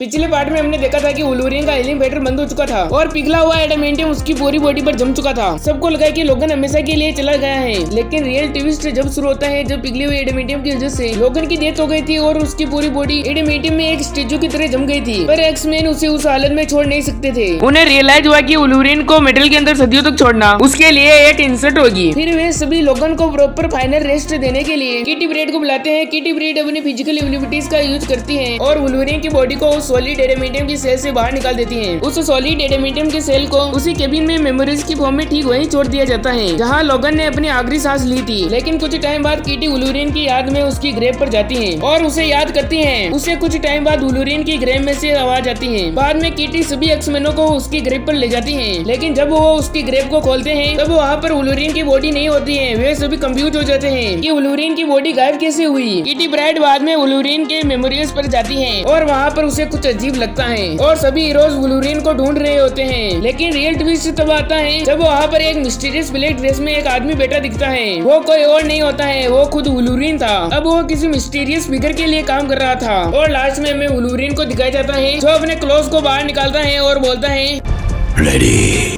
पिछले पार्ट में हमने देखा था कि वुल्वरीन का हीलिंग फैक्टर बंद हो चुका था और पिघला हुआ एडामेंटियम उसकी पूरी बॉडी पर जम चुका था। सबको लगा कि लोगन हमेशा के लिए चला गया है, लेकिन रियल ट्विस्ट जब शुरू होता है जब पिघले हुए एडामेंटियम की वजह से लोगन की डेथ हो गई थी और उसकी पूरी बॉडी एडामेंटियम में एक स्टेचू की तरह जम गई थी। पर एक्स-मैन उसे उस हालत में छोड़ नहीं सकते थे। उन्हें रियलाइज हुआ कि वुल्वरीन को मेटल के अंदर सदियों तक छोड़ना उसके लिए एक इंसल्ट होगी। फिर वे सभी लोगन को प्रॉपर फाइनल रेस्ट देने के लिए किटी प्रीड को बुलाते हैं। किटी प्रीड अपनी फिजिकल एबिलिटीज का यूज करती है और वुल्वरीन की बॉडी को सॉलिड एडामेंटियम की सेल से बाहर निकाल देती हैं। उस सॉलिड एडामेंटियम के सेल को उसी केबिन में मेमोरीज की फॉर्म में ठीक वहीं छोड़ दिया जाता है जहां लोगन ने अपनी आखिरी सांस ली थी। लेकिन कुछ टाइम बाद किटी वुल्वरीन की याद में उसकी ग्रेव पर जाती है और उसे याद करती है। उसे कुछ टाइम बाद वुल्वरीन की ग्रेव में से आवाज आती है। बाद में किटी सभी एक्स-मैनों को उसकी ग्रेव पर ले जाती है, लेकिन जब वो उसकी ग्रेव को खोलते हैं तब वहाँ पर वुल्वरीन की बॉडी नहीं होती है। वे सभी कंफ्यूज हो जाते हैं कि वुल्वरीन की बॉडी गायब कैसे हुई। किटी प्रीड बाद में वुल्वरीन के मेमोरीज पर जाती है और वहाँ पर उसे कुछ अजीब लगता है और सभी हीरोज वुल्वरीन को ढूंढ रहे होते हैं। लेकिन रियल ट्विस्ट तब आता है जब वहाँ पर एक मिस्टीरियस ब्लैक ड्रेस में एक आदमी बैठा दिखता है। वो कोई और नहीं होता है, वो खुद वुल्वरीन था। अब वो किसी मिस्टीरियस फिगर के लिए काम कर रहा था और लास्ट में हमें वुल्वरीन को दिखाया जाता है जो अपने क्लोज को बाहर निकालता है और बोलता है रेडी।